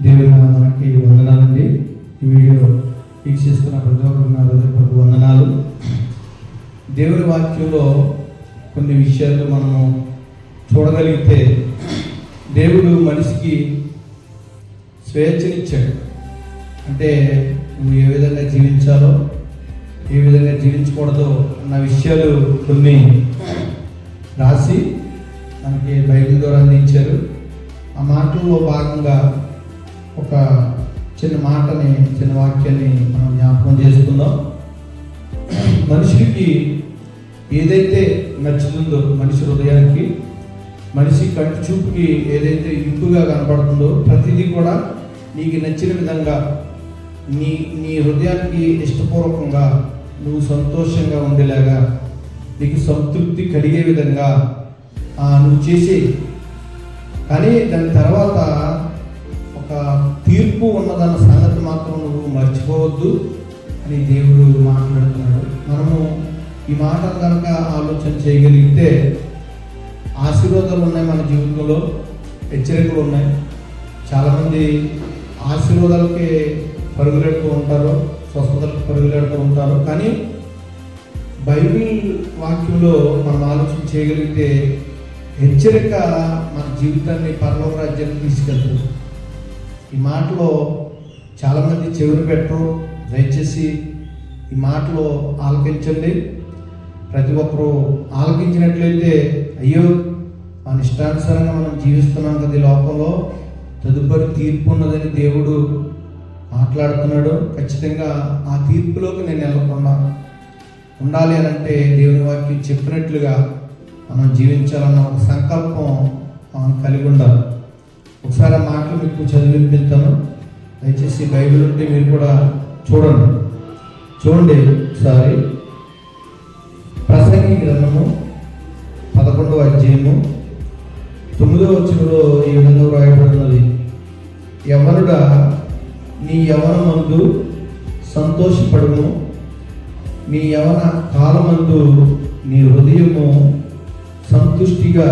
దేవుని నామానికి వందనాలండి. ఈ వీడియో వీక్షిస్తున్న ప్రతి ఒక్కరు నా హృదయపూర్వక వందనాలు. దేవుని వాక్యంలో కొన్ని విషయాలు మనము చూడగలిగితే దేవుడు మనిషికి స్వేచ్ఛనిచ్చాడు. అంటే నువ్వు ఏ విధంగా జీవించాలో ఏ విధంగా జీవించకూడదో అన్న విషయాలు కొన్ని రాసి మనకి బైబిల్ ద్వారా అందించారు. ఆ మాటల్లో భాగంగా ఒక చిన్న వాక్యాన్ని మనం జ్ఞాపకం చేసుకుందాం. మనిషికి ఏదైతే నచ్చుతుందో, మనిషి హృదయానికి, మనిషి కంటి చూపుకి ఏదైతే ఇంపుగా కనపడుతుందో ప్రతిదీ కూడా నీకు నచ్చిన విధంగా నీ హృదయానికి ఇష్టపూర్వకంగా నువ్వు సంతోషంగా ఉండేలాగా, నీకు సంతృప్తి కలిగే విధంగా నువ్వు చేసే. కానీ దాని తర్వాత ఒక తీర్పు ఉన్నదన్న సంగతి మాత్రం నువ్వు మర్చిపోవద్దు అని దేవుడు మాట్లాడుతున్నాడు. మనము ఈ మాట కనుక ఆలోచన చేయగలిగితే ఆశీర్వాదాలు ఉన్నాయి మన జీవితంలో, హెచ్చరికలు ఉన్నాయి. చాలామంది ఆశీర్వాదాలకి పరుగులెడుతూ ఉంటారు, స్వస్థతలకు పరుగులెడుతూ ఉంటారు. కానీ బైబిల్ వాక్యంలో మనం ఆలోచన చేయగలిగితే హెచ్చరిక మన జీవితాన్ని పరలోక రాజ్యానికి తీసుకెళ్తుంది. ఈ మాటలో చాలామంది చెవులు పెట్టరు. దయచేసి ఈ మాటలో ఆలకించండి. ప్రతి ఒక్కరూ ఆలకించినట్లయితే అయ్యో మన ఇష్టానుసారంగా మనం జీవిస్తున్నాం కదా ఈ లోకంలో, తదుపరి తీర్పు ఉన్నదని దేవుడు మాట్లాడుతున్నాడు. ఖచ్చితంగా ఆ తీర్పులోకి నేను వెళ్ళకుండా ఉండాలి అని అంటే దేవుని వాక్యం చెప్పినట్లుగా మనం జీవించాలన్న ఒక సంకల్పం మనం కలిగి ఉండాలి. ఒకసారి ఆ మాటలు మీకు చదివినిపిస్తాను. దయచేసి బైబిల్ ఉంటే మీరు కూడా చూడండి ఒకసారి. ప్రసంగి గ్రంథము 11వ అధ్యాయము 9వ వచనంలో ఈ విధంగా వ్రాయబడినది: యవ్వనుడా, నీ యవ్వనమందు సంతోషపడుము, నీ యవ్వన కాలమందు నీ హృదయము సంతుష్టిగా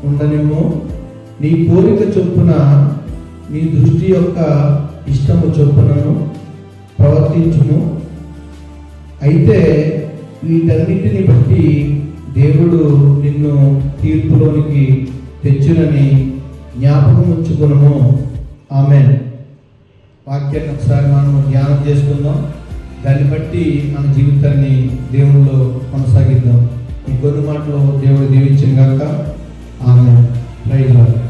ఉండనిమ్ము, నీ కోరిక చొప్పున నీ దృష్టి యొక్క ఇష్టము చొప్పునను ప్రవర్తించుము. అయితే వీటన్నిటిని బట్టి దేవుడు నిన్ను తీర్పులోనికి తెచ్చునని జ్ఞాపకం ఉంచుకునము. ఆమేన్. వాక్యాన్ని ఒకసారి మనం ధ్యానం చేసుకుందాం. దాన్ని బట్టి మన జీవితాన్ని దేవునిలో కొనసాగిద్దాం. ఈ కొన్ని మాటలు దేవుడు దీవించిన గాక. ఆమేన్. Praise lord.